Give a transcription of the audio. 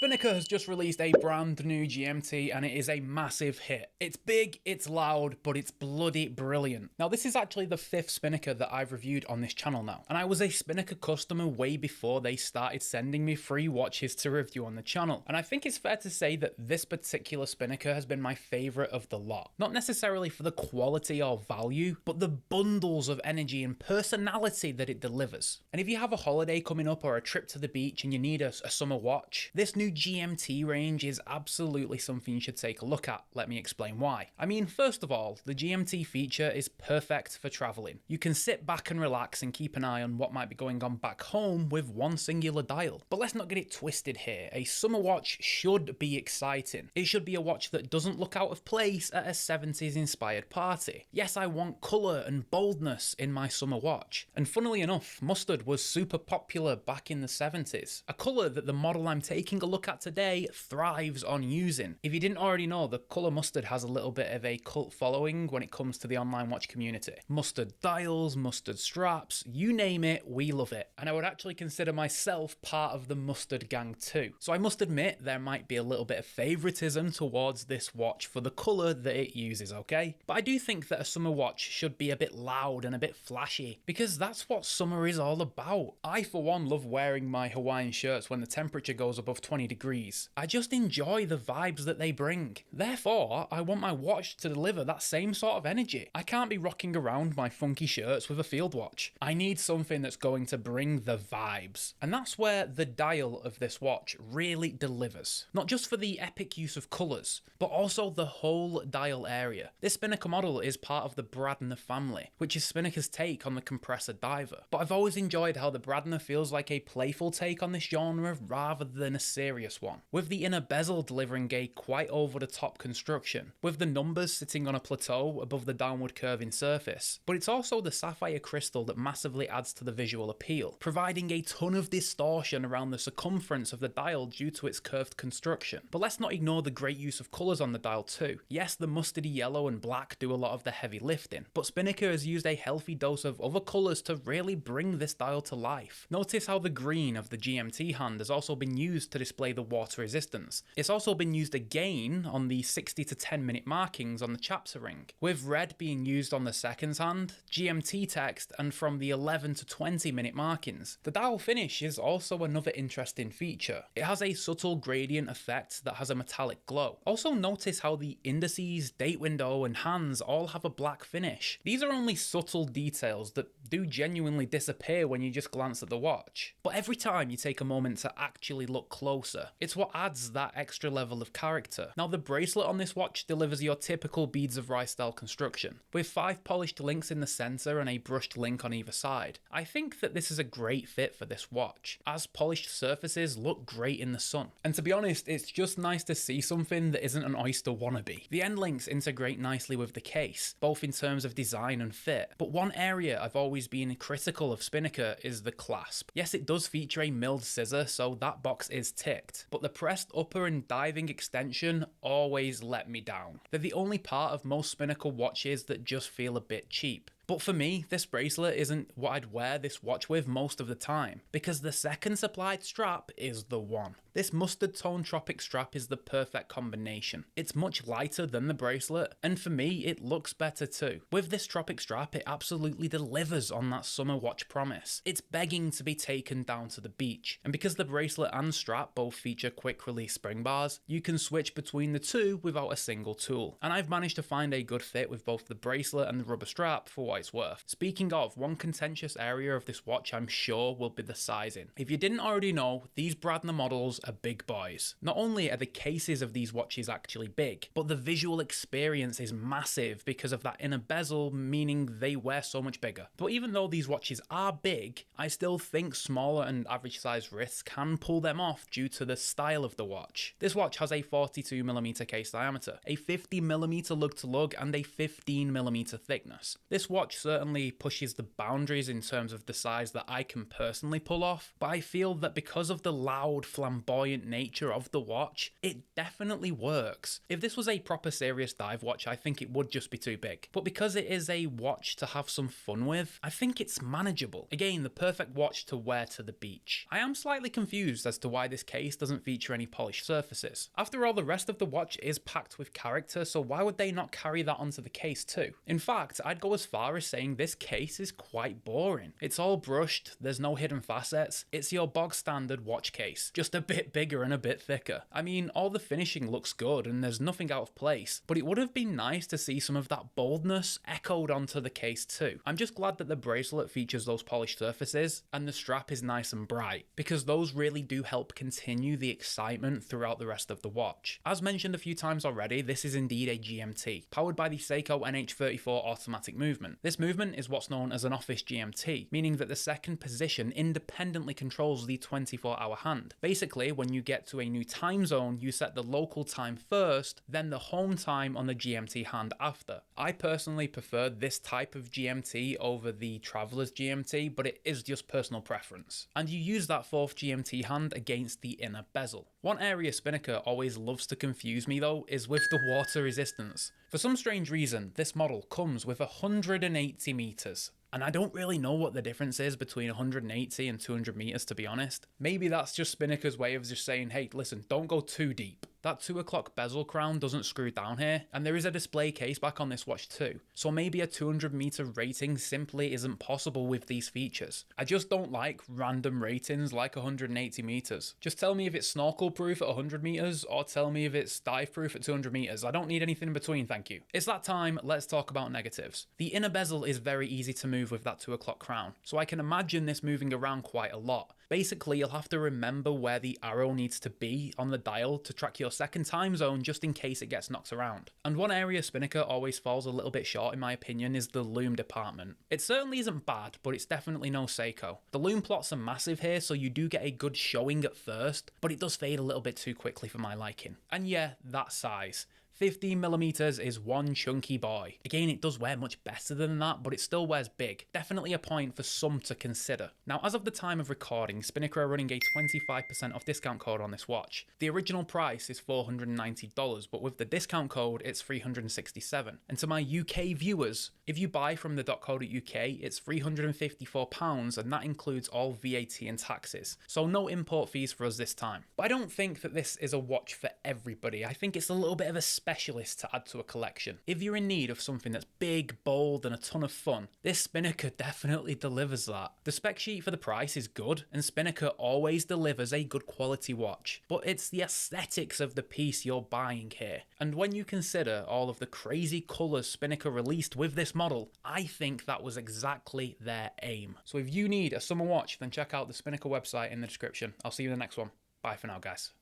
Spinnaker has just released a brand new GMT and it is a massive hit. It's big, it's loud, but it's bloody brilliant. Now this is actually the 5th Spinnaker that I've reviewed on this channel now, and I was a Spinnaker customer way before they started sending me free watches to review on the channel, and I think it's fair to say that this particular Spinnaker has been my favourite of the lot. Not necessarily for the quality or value, but the bundles of energy and personality that it delivers. And if you have a holiday coming up or a trip to the beach and you need a summer watch, this new GMT range is absolutely something you should take a look at. Let me explain why. I mean, first of all, the GMT feature is perfect for traveling. You can sit back and relax and keep an eye on what might be going on back home with one singular dial. But let's not get it twisted here. A summer watch should be exciting. It should be a watch that doesn't look out of place at a 70s inspired party. Yes, I want colour and boldness in my summer watch. And funnily enough, mustard was super popular back in the 70s. A colour that the model I'm taking a look at today thrives on using. If you didn't already know, the colour mustard has a little bit of a cult following when it comes to the online watch community. Mustard dials, mustard straps, you name it, we love it. And I would actually consider myself part of the mustard gang too. So I must admit there might be a little bit of favouritism towards this watch for the colour that it uses, okay? But I do think that a summer watch should be a bit loud and a bit flashy, because that's what summer is all about. I for one love wearing my Hawaiian shirts when the temperature goes above 20 degrees. I just enjoy the vibes that they bring. Therefore, I want my watch to deliver that same sort of energy. I can't be rocking around my funky shirts with a field watch. I need something that's going to bring the vibes. And that's where the dial of this watch really delivers. Not just for the epic use of colours, but also the whole dial area. This Spinnaker model is part of the Bradner family, which is Spinnaker's take on the compressor diver. But I've always enjoyed how the Bradner feels like a playful take on this genre rather than a serious one, with the inner bezel delivering a quite over-the-top construction, with the numbers sitting on a plateau above the downward curving surface. But it's also the sapphire crystal that massively adds to the visual appeal, providing a ton of distortion around the circumference of the dial due to its curved construction. But let's not ignore the great use of colours on the dial too. Yes, the mustardy yellow and black do a lot of the heavy lifting, but Spinnaker has used a healthy dose of other colours to really bring this dial to life. Notice how the green of the GMT hand has also been used to display the water resistance. It's also been used again on the 60 to 10 minute markings on the chapter ring, with red being used on the seconds hand, GMT text, and from the 11 to 20 minute markings. The dial finish is also another interesting feature. It has a subtle gradient effect that has a metallic glow. Also notice how the indices, date window, and hands all have a black finish. These are only subtle details that do genuinely disappear when you just glance at the watch. But every time you take a moment to actually look closer, it's what adds that extra level of character. Now the bracelet on this watch delivers your typical beads of rice style construction, with 5 polished links in the centre and a brushed link on either side. I think that this is a great fit for this watch, as polished surfaces look great in the sun. And to be honest, it's just nice to see something that isn't an oyster wannabe. The end links integrate nicely with the case, both in terms of design and fit. But one area I've always been critical of Spinnaker is the clasp. Yes, it does feature a milled scissor, so that box is ticked, but the pressed upper and diving extension always let me down. They're the only part of most Spinnaker watches that just feel a bit cheap. But for me, this bracelet isn't what I'd wear this watch with most of the time, because the second supplied strap is the one. This mustard tone tropic strap is the perfect combination. It's much lighter than the bracelet, and for me, it looks better too. With this tropic strap, it absolutely delivers on that summer watch promise. It's begging to be taken down to the beach, and because the bracelet and strap both feature quick release spring bars, you can switch between the two without a single tool. And I've managed to find a good fit with both the bracelet and the rubber strap for what it's worth. Speaking of, one contentious area of this watch I'm sure will be the sizing. If you didn't already know, these Bradner models are big boys. Not only are the cases of these watches actually big, but the visual experience is massive because of that inner bezel, meaning they wear so much bigger. But even though these watches are big, I still think smaller and average size wrists can pull them off due to the style of the watch. This watch has a 42mm case diameter, a 50mm lug to lug, and a 15mm thickness. This watch watch certainly pushes the boundaries in terms of the size that I can personally pull off, but I feel that because of the loud, flamboyant nature of the watch, it definitely works. If this was a proper serious dive watch, I think it would just be too big. But because it is a watch to have some fun with, I think it's manageable. Again, the perfect watch to wear to the beach. I am slightly confused as to why this case doesn't feature any polished surfaces. After all, the rest of the watch is packed with character, so why would they not carry that onto the case too? In fact, I'd go as far as saying this case is quite boring. It's all brushed, there's no hidden facets, it's your bog standard watch case, just a bit bigger and a bit thicker. I mean, all the finishing looks good and there's nothing out of place, but it would have been nice to see some of that boldness echoed onto the case too. I'm just glad that the bracelet features those polished surfaces and the strap is nice and bright, because those really do help continue the excitement throughout the rest of the watch. As mentioned a few times already, this is indeed a GMT, powered by the Seiko NH34 automatic movement. This movement is what's known as an office GMT, meaning that the second position independently controls the 24-hour hand. Basically, when you get to a new time zone, you set the local time first, then the home time on the GMT hand after. I personally prefer this type of GMT over the Traveler's GMT, but it is just personal preference. And you use that fourth GMT hand against the inner bezel. One area Spinnaker always loves to confuse me though is with the water resistance. For some strange reason, this model comes with 180 meters. And I don't really know what the difference is between 180 and 200 meters, to be honest. Maybe that's just Spinnaker's way of just saying, hey, listen, don't go too deep. That 2 o'clock bezel crown doesn't screw down here, and there is a display case back on this watch too, so maybe a 200 meter rating simply isn't possible with these features. I just don't like random ratings like 180 meters. Just tell me if it's snorkel proof at 100 meters, or tell me if it's dive proof at 200 meters. I don't need anything in between, thank you. It's that time, let's talk about negatives. The inner bezel is very easy to move with that 2 o'clock crown, so I can imagine this moving around quite a lot. Basically, you'll have to remember where the arrow needs to be on the dial to track your second time zone just in case it gets knocked around. And one area Spinnaker always falls a little bit short in my opinion is the loom department. It certainly isn't bad, but it's definitely no Seiko. The loom plots are massive here, so you do get a good showing at first, but it does fade a little bit too quickly for my liking. And yeah, that size. 15mm is one chunky boy. Again, it does wear much better than that, but it still wears big. Definitely a point for some to consider. Now, as of the time of recording, Spinnaker are running a 25% off discount code on this watch. The original price is $490, but with the discount code, it's $367. And to my UK viewers, if you buy from the .co.uk, it's £354, and that includes all VAT and taxes. So no import fees for us this time. But I don't think that this is a watch for everybody. I think it's a little bit of a specialist to add to a collection. If you're in need of something that's big, bold, and a ton of fun, this Spinnaker definitely delivers that. The spec sheet for the price is good, and Spinnaker always delivers a good quality watch, but it's the aesthetics of the piece you're buying here. And when you consider all of the crazy colours Spinnaker released with this model, I think that was exactly their aim. So if you need a summer watch, then check out the Spinnaker website in the description. I'll see you in the next one. Bye for now, guys.